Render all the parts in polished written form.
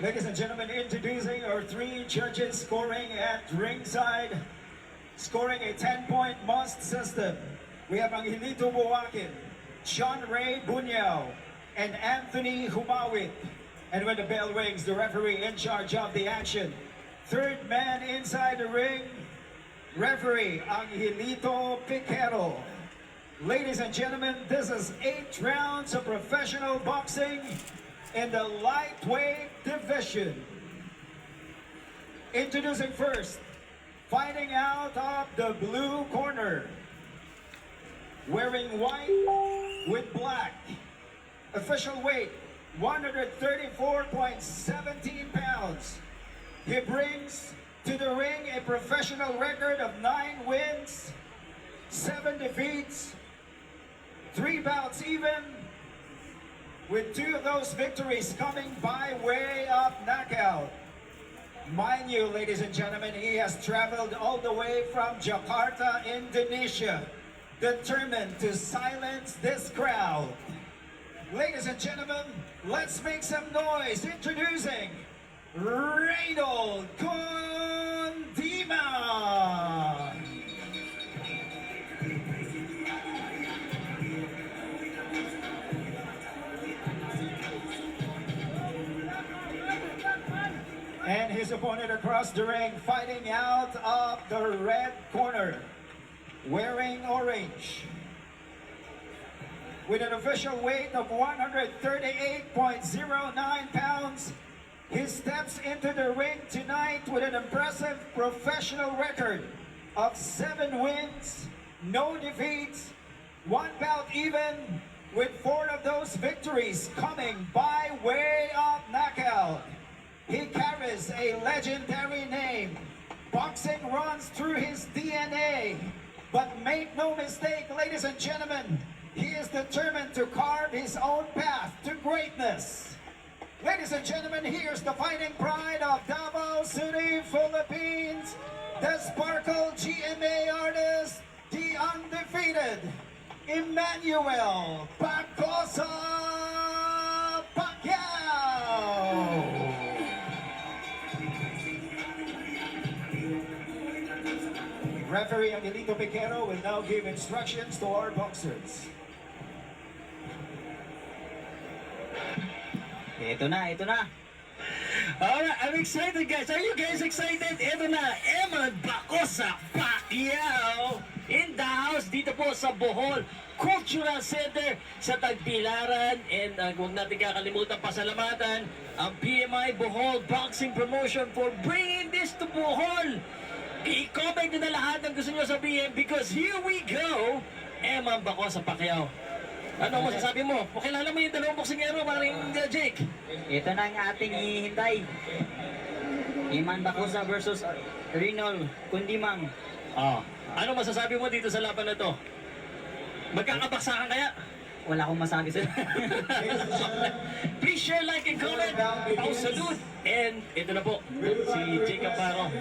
Ladies and gentlemen, introducing our three judges scoring at ringside, scoring a 10-point must system. We have Angelito Buakin, John Ray Bunyao, and Anthony Humawit. And when the bell rings, the referee in charge of the action. Third man inside the ring, referee Angelito Piquero. Ladies and gentlemen, this is 8 rounds of professional boxing in the lightweight division. Introducing first, fighting out of the blue corner, wearing white with black, official weight 134.17 pounds. He brings to the ring a professional record of 9 wins, 7 defeats, 3 bouts even, with 2 of those victories coming by way of knockout. Mind you, ladies and gentlemen, he has traveled all the way from Jakarta, Indonesia, determined to silence this crowd. Ladies and gentlemen, let's make some noise introducing Reynold Condima. And his opponent across the ring, fighting out of the red corner, wearing orange, with an official weight of 138.09 pounds. He steps into the ring tonight with an impressive professional record of 7 wins, no defeats, 1 bout even, with 4 of those victories coming by way of knockout. He carries a legendary name. Boxing runs through his DNA. But make no mistake, ladies and gentlemen, he is determined to carve his own path to greatness. Ladies and gentlemen, here's the fighting pride of Davao City, Philippines, the Sparkle GMA artist, the undefeated Emmanuel Bacosa Pacquiao. Referee Angelito Piquero will now give instructions to our boxers. Ito na. Alright, I'm excited guys. Are you guys excited? Ito na, Eman Bacosa Pacquiao in the house dito po sa Bohol Cultural Center sa Tagbilaran. And huwag natin kakalimutan pasalamatan ang PMI Bohol Boxing Promotion for bringing this to Bohol. I-comment nyo na lahat ng gusto nyo sabihin because here we go, Eman Bacosa Pacquiao. Ano masasabi mo? Pakilala mo yung dalawang boksingero, paring Jake. Ito na ang ating ihintay. Eman Bacosa versus Reynold Condimang. Ano masasabi mo dito sa laban na to? Magkakabaksakan kaya? Wala akong masabi sir. Please share, like, and comment. Pau salute. And ito na po, si Jake Caparo.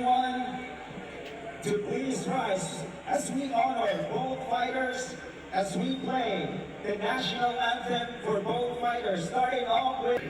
To please rise as we honor both fighters as we play the national anthem for both fighters, starting off with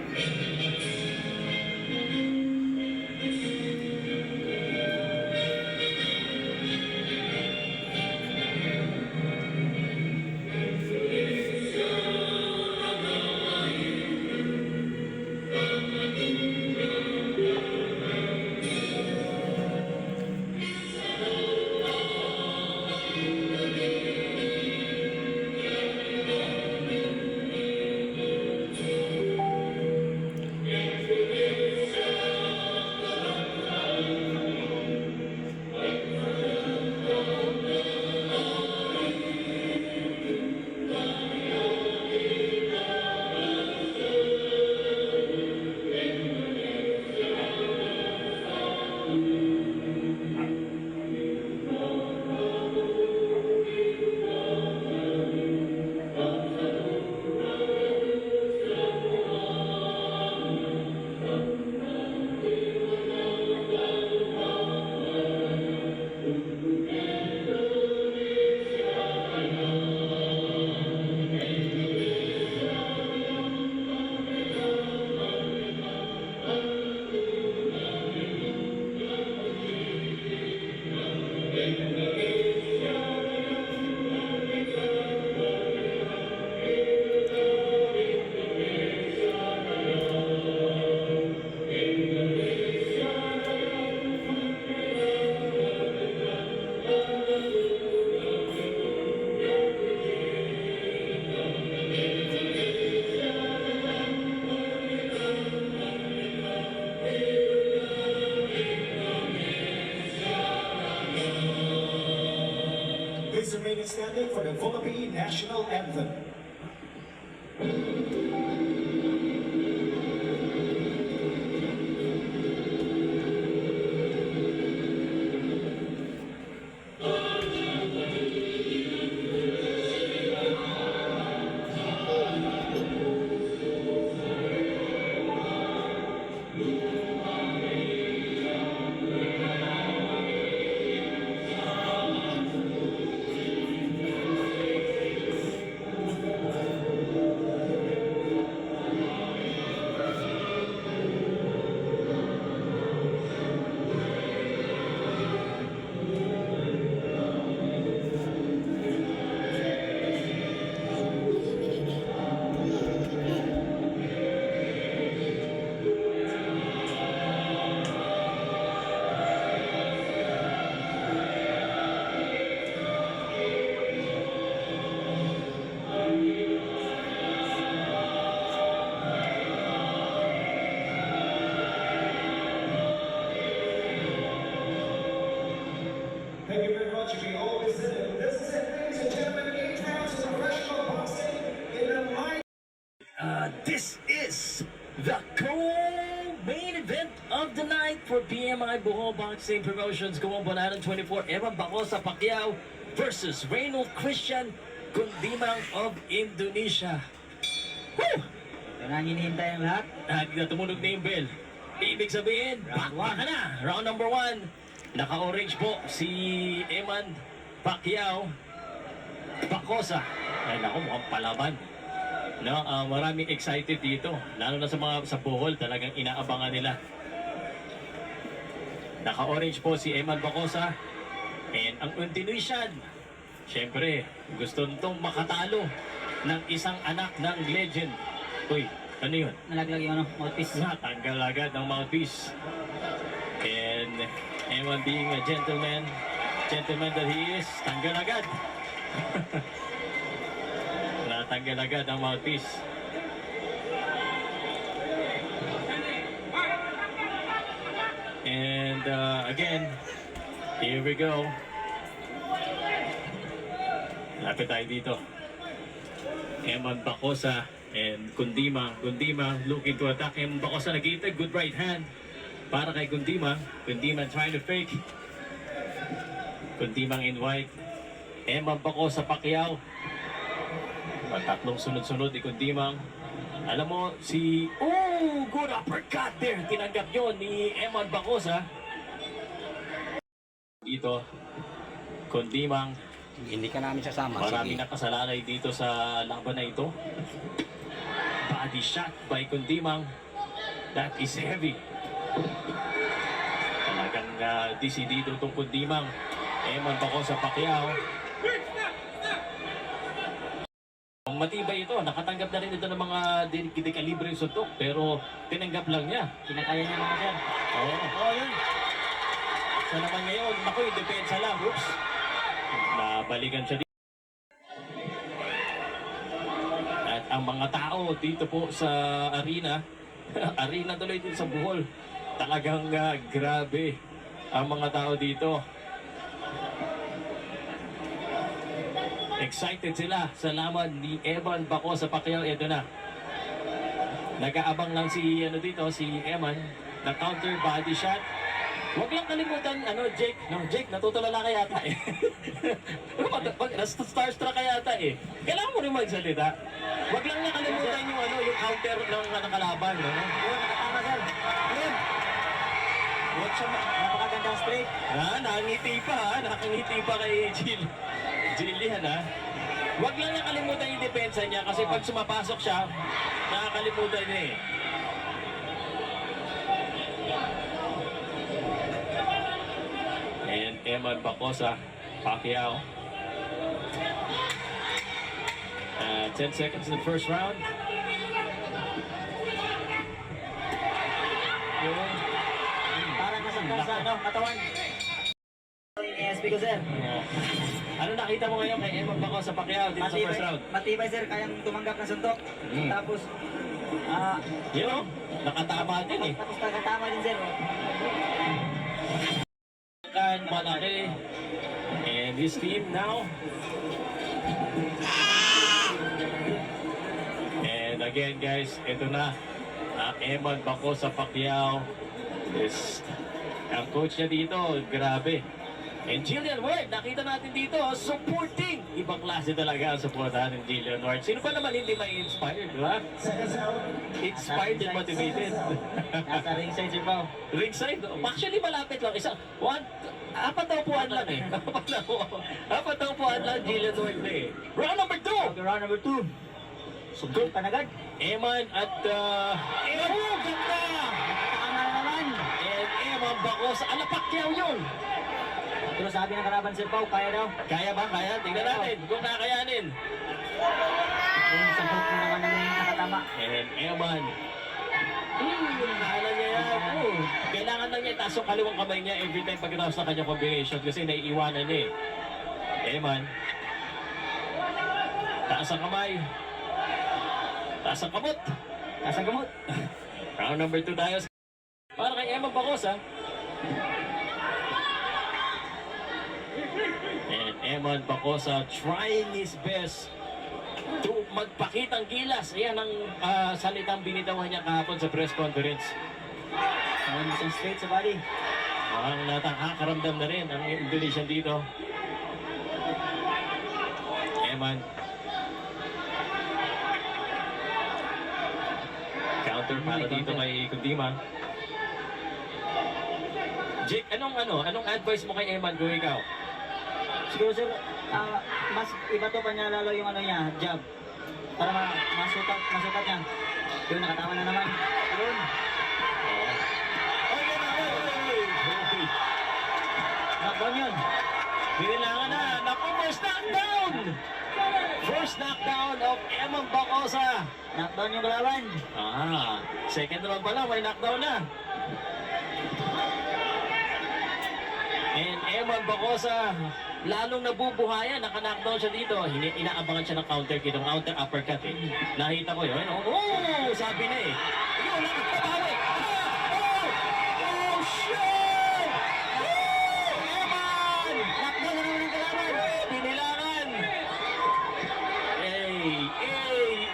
remain standing for the Philippine National Anthem. Thank you very much. We always said it. This is it, ladies and gentlemen. 8 rounds of professional boxing in the line. This is the co-main event of the night for PMI Bohol Boxing Promotions. Gawang 24, Eman Bacosa Pacquiao versus Reynold Christian Kundimang of Indonesia. Woo! Ito na ang hinihintay ng lahat. Tumunog na yung bell. Ibig sabihin, bakbaka na. Round number 1. Naka-orange po si Eman Pacquiao Bacosa. Ay naku, mukhang palaban. No, maraming excited dito. Lalo na sa Bohol, talagang inaabangan nila. Naka-orange po si Eman Bacosa. And ang Indonesian, syempre, gusto nitong makatalo ng isang anak ng legend. Uy, ano yun? Nalaglag yung mouthpiece. Natanggal agad ng mouthpiece. And Eman being a gentleman that he is, tanggal agad. Natanggal agad ang mouthpiece. And again, here we go. Lapit tayo dito. Eman Bacosa and Kundimang. Kundimang looking to attack. Eman Bacosa nag-iitag. Good right hand para kay Kundimang. Kundimang trying to fake. Kundimang in white. Eman Bacosa Pacquiao. Tatlong sunod-sunod ni Kundimang. Alam mo, good uppercut there. Tinanggap yun ni Eman Bacosa. Dito, Kundimang. Hindi ka namin sasama. Marami nakasalalay dito sa laban na ito. Body shot by Kundimang. That is heavy. Talagang disidido itong Kundimang. Eman Bacosa Pacquiao. Ang matibay ito, nakatanggap na rin ito ng mga delikalibreng suntok, pero tinanggap lang niya. Kinakaya niya mga sir. Oo, yun. So naman ngayon, naku, yung depensa lang. Oops. Nabalikan siya dito. At ang mga tao dito po sa arena, arena tuloy dito sa Bohol, talagang grabe ang mga tao dito. Excited sila sa laban ni Eman Bacosa Pacquiao. Ito na. Nag-aabang lang si Eman na counter body shot. Huwag lang kalimutan, Jake. No, Jake, natutulala ka yata eh. Starstruck ka yata eh. Kailangan mo rin magsalita. Huwag lang nakalimutan yung counter ng kalaban. No? Nakatama sir. Yun. Watch siya. Napakagandang straight. Nakangiti pa Nakangiti pa kay Jillian Huwag lang nakalimutan yung depensa niya kasi pag sumapasok siya, nakakalimutan niya eh. And Eman Bacosa Pacquiao. 10 seconds in the first round. Parang nasaktan sa katawan. ESP ko sir. Ano nakita mo ngayon kay Eman Bacosa Pacquiao dito sa first round? Matibay sir, kayang tumanggap ng suntok. Tapos, nakatama din eh. Tapos nakatama din sir. Malaki. And his team now again guys, ito na. Eman Bacosa Pacquiao is ang coach niya dito, grabe. And Jillian Ward, nakita natin dito, supporting. Ibang klase talaga ang supportahan ng Jillian Ward. Sino pa naman hindi may inspired, di ba? Inspired and motivated. Nasa ringside si Pao. Ringside, actually malapit lang. Apat na upuan lang eh. Apat na upuan lang, Jillian Ward na eh. Round number 2! Okay, round number 2. Sugod panagad. Eman at ganda! Tama na naman. And Eman Bacosa, Pacquiao yun! Pero sabi ng kalaban si Pao, kaya daw. Kaya ba? Kaya? Tingnan natin kung kakayanin. Yung sabot mo naman ang nakatama. And Eman. Kala niya yan. Kailangan lang niya itaas yung kaliwang kamay niya every time pagkatapos ng kanyang combination kasi naiiwanan niya eh. Eman. Taas ang kamay. Taas ang kamot. Taas ang gamot. Round number 2 tayo. Para kay Eman Bacosa. And Eman Bacosa trying his best to magpakitang gilas. Ayan ang salitang binitawan niya kahapon sa press conference. Mayroon isang straight sa body. Ang nakakaramdam na rin ang Indonesian dito. Eman. Counter para dito kay Kundima. Jake, anong advice mo kay Eman kung ikaw? Siguro sir, mas iba to pa niya lalo yung niya, jab. Para masukat niya. Yun, nakatama na naman. Yun. Oh, yan na. Knockdown yun. Kailangan na. Naku, first knockdown! First knockdown of Eman Bacosa. Knockdown yung kalaban. Second round pa lang, may knockdown na. And Eman Bacosa, lalong nabubuhayan, naka-knockdown siya dito. Inaabangan siya ng counter kitong counter uppercut eh. Nakita ko yun. Sabi na eh. Yun, nakatabawi. Shit! Eman! Knockdown na naman yung kalaban. Binilangan.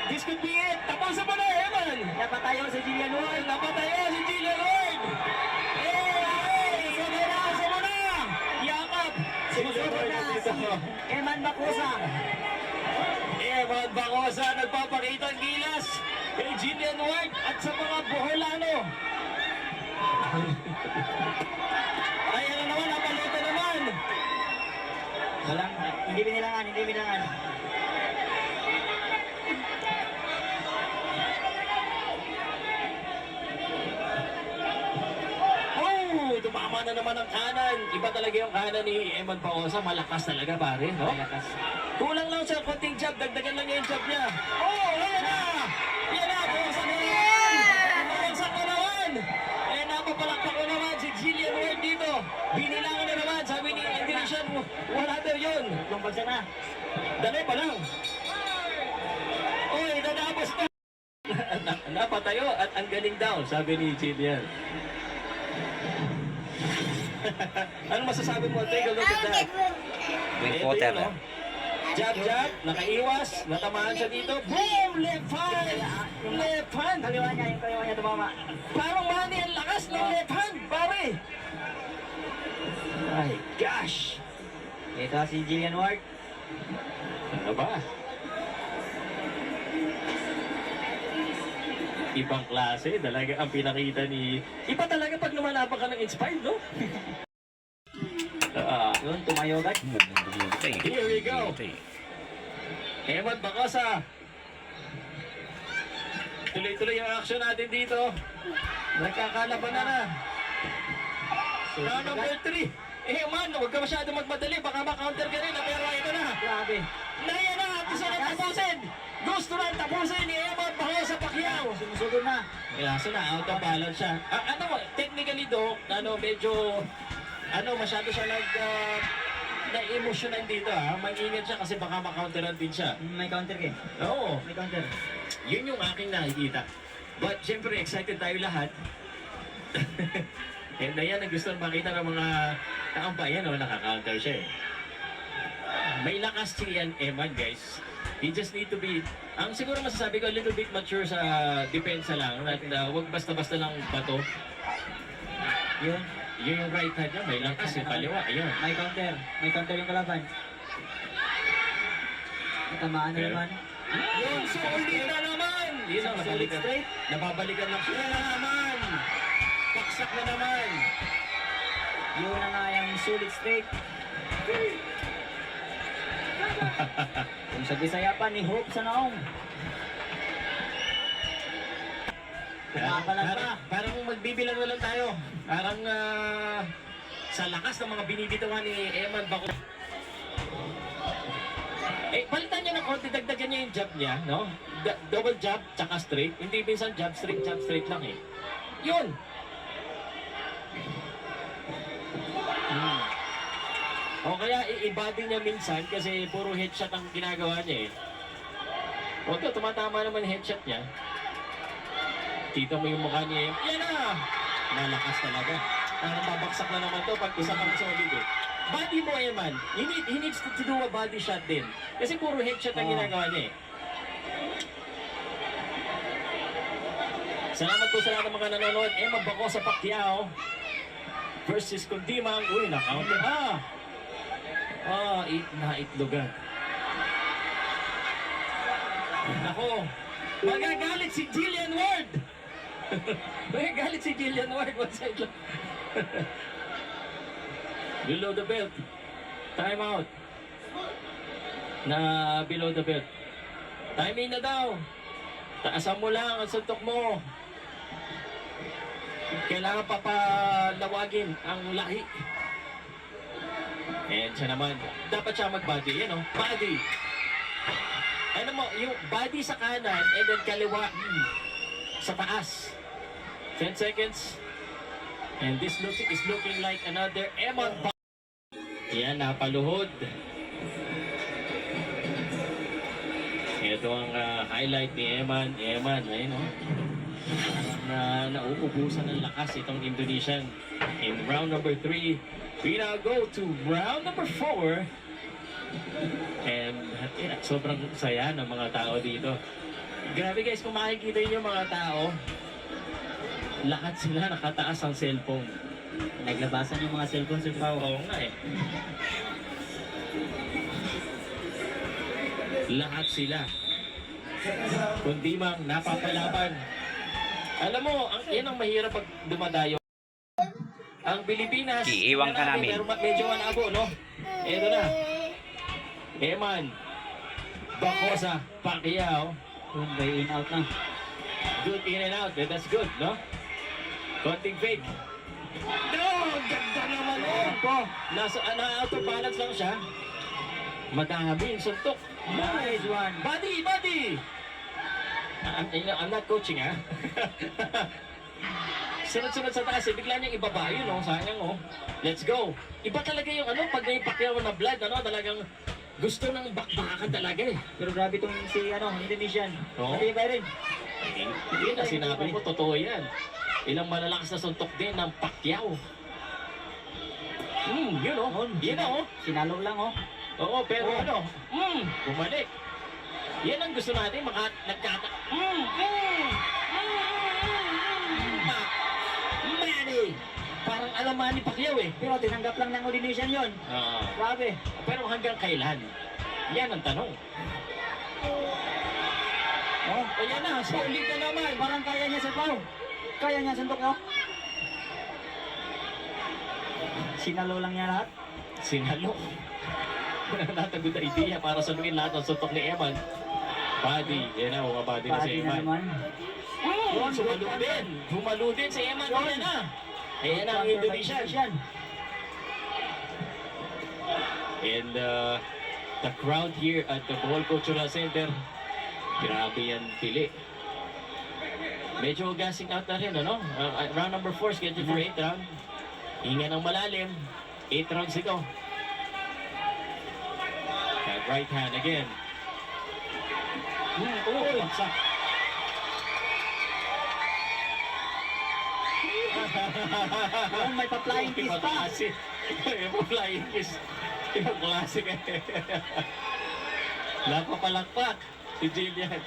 This could be it. Tapusan mo na, Eman. Napatayo si Jillian Ward. Napatayo si Jillian Ward. Sumunod mo na. Yakap. Sumusunod na si Eman Bacosa. Eman Bacosa nagpapakita ang gilas kay Jillian Ward at sa mga Boholano. Ayan na naman, napaluto naman. Hindi binilangan. Tumama na naman ang kanan. Iba talaga yung kanan ni Eman Bacosa. Malakas talaga pare, no? Malakas. Kulang lang siya konting jab. Dagdagan lang niya yung jab niya. Ayan na! Yan na! Buksan na naman! Buksan na naman! Napapalakpak ko naman si Jillian Ward dito. Binilangan na naman. Sabi ni Indonesian, wala daw yun. Tumbag siya na. Dali pa lang. Natapos na. Napatayo at ang galing daw, sabi ni Jillian. Ano masasabi mo? Take a look at that. Wing Ito water yun, oh. Jab, nakaiwas, natamaan siya dito. Boom! Left hand! Left hand! Kaliwa niya tumama. Parang Manny, ang lakas ng left hand, pare! My gosh! Ito si Jillian Ward. Ano ba? Ibang klase, talaga ang pinakita ni... Iba talaga pag lumalaban ka ng inspired, no? Yun, tumayo agad. Here we go. Eman Bacosa. Tuloy-tuloy yung action natin dito. Nagkakalaban na. Round number 3. Eman, huwag ka masyado magmadali. Baka ma-counter ka rin. Pero ito na. Grabe. Naya na. Gusto na tapusin. Gusto na tapusin ni Eman Bacosa Pacquiao. Sumusugod na. Kaso na, out of balance siya. Technically do, medyo, masyado siya na-emotional dito Mag-ingat siya kasi baka ma-counteran din siya. May counter eh. Oo, May counter. yun yung aking nakikita. But syempre, excited tayo lahat. And ayan, ang gusto makita ng mga kaambayan, nakaka-counter siya eh. May lakas si Eman, guys. You just need to be, ang siguro masasabi ko, a little bit mature sa depensa lang. Huwag basta-basta lang bato. Yun. Yun yung right hand niya, may langkas yung kaliwa. Ayun. May counter. May counter yung kalaban. Tamaan na Okay. naman. Yun, solid na naman! Yun ang Solid nabalikan. straight. Nababalikan lang siya na naman! Paksak na naman! Yun na nga yung solid straight. Kung sa Bisaya pa ni Hope sa naong. Kumakalan pa. Parang magbibilang na lang tayo. Parang sa lakas ng mga binibitawan ni Eman Bako. Eh, palitan niya ng konti, dagdagan niya yung jab niya, no? Double jab, tsaka straight. Hindi minsan jab straight lang eh. Yun! O kaya i-body niya minsan kasi puro headshot ang ginagawa niya eh. O ito, tumatama naman yung headshot niya. Kita mo yung mukha niya. Yan na! Malakas talaga. Parang babaksak na naman to pag isa pang solid eh. Body mo, Eman. He needs to do a body shot din. Kasi puro headshot ang ginagawa niya eh. Salamat po sa lahat ng mga nanonood. Eman Bako sa Pacquiao versus Kundimang. Uy, na-counter. Naitlogan. Nako, magagalit si Jillian Ward. Magagalit si Jillian Ward. One side lang. Below the belt. Time out. Na below the belt. Timing na daw. Taasan mo lang ang suntok mo. Kailangan papalawagin ang lahi. And siya naman, dapat siya mag-body. Yan o, body. Ano mo, yung body sa kanan and then kaliwa sa taas. 10 seconds. And this is looking like another Eman Bako. Yan, napaluhod. Ito ang highlight ni Eman. Eman, ayun o. Nauubusan ng lakas itong Indonesian. In round number 3, we now go to round number 4. And sobrang saya ng mga tao dito. Grabe guys, kung makikita niyo mga tao, lahat sila nakataas ang cellphone. Naglabasan yung mga cellphone sa Pao. Oo nga eh. Lahat sila. Kundi mang napapalaban. Alam mo, yan ang mahirap pag dumadayo. Ang Pilipinas, Iiwan ka namin. Pero medyo malabo, no? Eto na. Eman. Bacosa, Pacquiao. Yun, by in out na. Good in and out. That's good, no? Konting fake. No! Ganda naman po. Na-out of balance lang siya. Madami yung suntok. Nice one. Body! I'm not coaching, ha? Sunod-sunod sa taas, bigla niyang ibaba yun, oh. Sayang, oh. Let's go. Iba talaga yung pag may Pacquiao na blood, talagang gusto ng bakbakan talaga, eh. Pero grabe itong si Indonesian. Oo. Pati ba rin? Hindi na sinabi ko, totoo yan. Ilang malalakas na suntok din ng Pacquiao. Yun, oh. Yun, oh. Sinalo lang, oh. Oo, pero bumalik. Yan ang gusto natin, Manny! Parang alam Manny Pacquiao eh. Pero tinanggap lang ng Indonesian yun. Grabe. Pero hanggang kailan? Yan ang tanong. Oh, Ayan na, solid na naman. parang kaya niya sa Pao. Kaya niya suntok, oh. Sinalo lang niya lahat. Sinalo. Not a good idea para saluhin lahat ng suntok ni Eman. Body. Yan na, bumabody na si Pati na Eman. naman. Sumalo din. Bumalo din si Eman. Ayan na. Ayan na ang Indonesian. And the crowd here at the Bohol Cultural Center, grabe yan pili. Medyo gassing out na rin, ano? Round number 4 scheduled for 8 round. Hinga ng malalim. 8 rounds ito. And right hand again. Paksak. Oh, may pa-flying kiss Ibang pa. klase. Ibang flying kiss. Ibang klase ka. Napapalakpak si Jillian.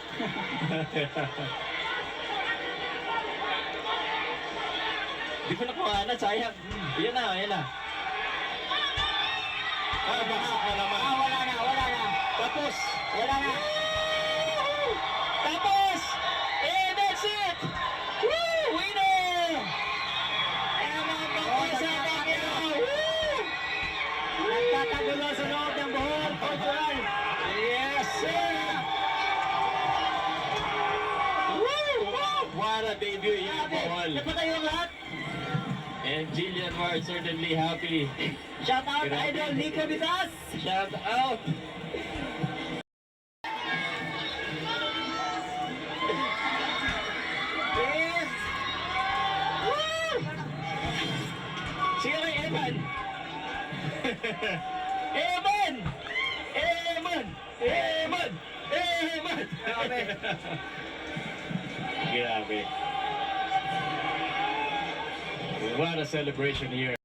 Di ko nakuha na, sayang. Yan na, yan na. Ah, baksak na naman. Wala na, wala na. Tapos, Wala na. tapos, that's it! Woo! Winner! Emma Bacosa Pacquiao! Woo! Nagtatagulo sa loob ng Bohol Cultural. Yes, sir! Woo! What a debut here, Bohol. Napatayo ang lahat. And Jillian Ward certainly happy. Shout out, Grabe. Idol Nico Vitas. Shout out! Yes. Woo! Sige kay Eman! Eman! Eman! Eman! Eman! Grabe. Grabe. What a celebration here.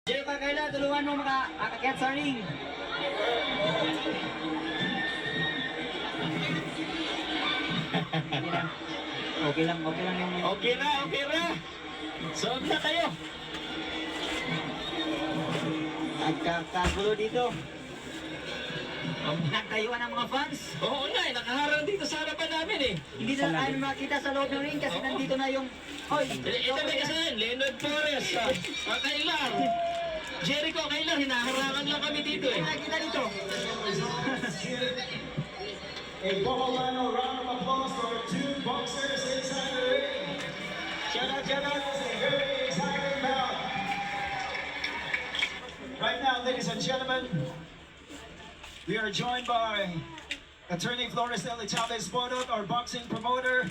Jay Pagkaila, tulungan mo makakakyat sa ring. Okay lang yung... Okay na, okay na. Sob na kayo. Nagkakagulo dito. Nakayuan ang mga fans. Oo nga, nakaharang dito sa harapan namin eh. Hindi na tayo makita sa loob ng ring kasi nandito na yung... Hoy! Ito may kasalan, Leonard Torres, Kailar. Jericho Kailar, hinaharangan lang kami dito eh. Nakikita dito. A Boholano round of applause for our two boxers inside the ring. Shout out, it's a very exciting bout. Right now, ladies and gentlemen, we are joined by Attorney Flores L. Chavez Bodot, our boxing promoter,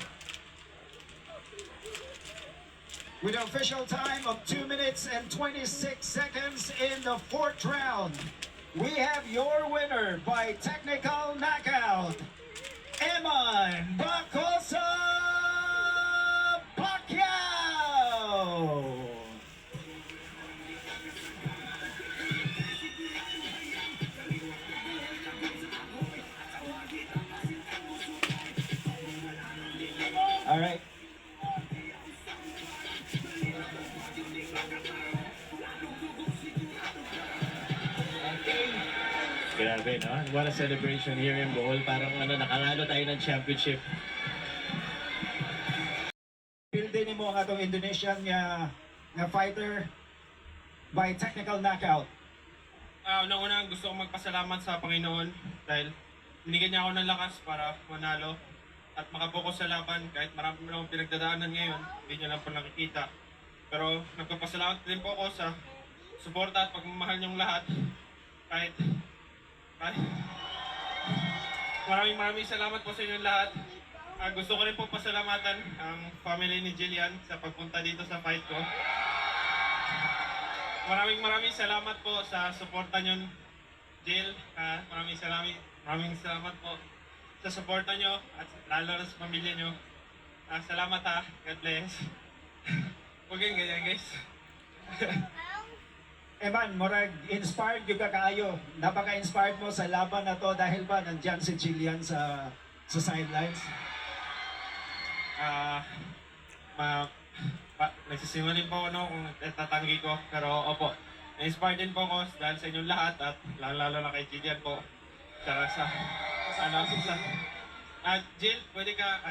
with an official time of 2 minutes and 26 seconds in the 4th round. We have your winner by technical knockout, Eman Bacosa Pacquiao! All right. Grabe, no? What a celebration here in Bohol. Parang nakangalo tayo ng championship. Pilde ni mo ang atong Indonesian nga fighter by technical knockout. Unang-una gusto kong magpasalamat sa Panginoon dahil binigyan niya ako ng lakas para manalo at makapokus sa laban kahit marami na akong pinagdadaanan ngayon, hindi niyo lang po nakikita. Pero nagpapasalamat din po ako sa suporta at pagmamahal niyong lahat kahit maraming salamat po sa inyong lahat. Gusto ko rin po pasalamatan ang family ni Jillian sa pagpunta dito sa fight ko. Maraming salamat po sa suporta niyo, Jill. Maraming salamat po sa suporta niyo at lalo na sa pamilya niyo. Salamat ha. God bless. Huwag yung ganyan guys. Eman, murag inspired yung kaayo. Napaka-inspired mo sa laban na to dahil ba nandyan si Jillian sa sidelines? Nagsisinungaling po ako kung tatanggi ko. Pero opo, na-inspired din po ako dahil sa inyong lahat at lalo na kay Jillian po. Tsaka sa Jill, pwede ka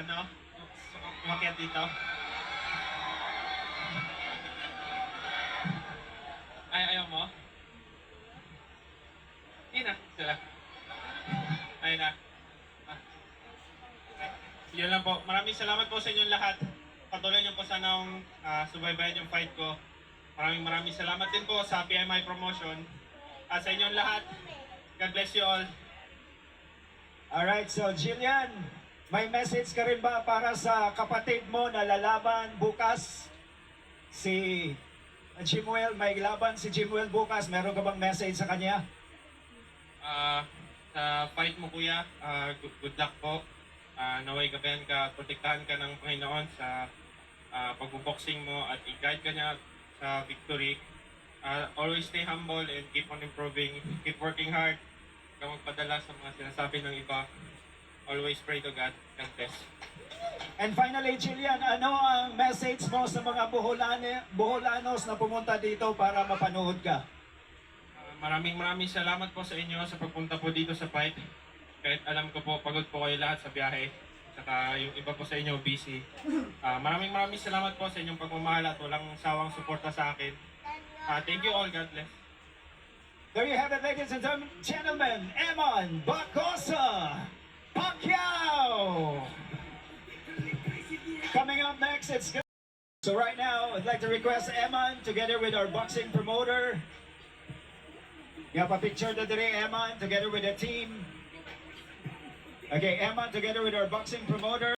umakyat dito? Ayaw mo? Yun na, sila. Ayun na. Yun lang po. Maraming salamat po sa inyong lahat. Patuloy niyo po sanang subaybayan yung fight ko. Maraming salamat din po sa PMI Promotion. At sa inyong lahat, God bless you all. Alright, so Jillian, may message ka rin ba para sa kapatid mo na lalaban bukas? Si Jimuel, may laban si Jimuel bukas. Meron ka bang message sa kanya? Sa fight mo kuya, good luck po. Naway gabayan ka, protektahan ka ng Panginoon sa pagbuboxing mo at i-guide ka niya sa victory. Always stay humble and keep on improving. Keep working hard kang magpadala sa mga sinasabi ng iba. Always pray to God. God bless. And finally, Jillian, ano ang message mo sa mga Boholanos na pumunta dito para mapanood ka? Maraming salamat po sa inyo sa pagpunta po dito sa fight. Kahit alam ko po, pagod po kayo lahat sa biyahe. Saka yung iba po sa inyo busy. Maraming salamat po sa inyong pagmamahal at walang sawang suporta sa akin. Thank you all. God bless. There you have it, ladies and gentlemen. Eman Bacosa Pacquiao. Coming up next, it's good. So right now, I'd like to request Eman together with our boxing promoter. You have a picture today, Eman, together with the team. Okay, Eman together with our boxing promoter.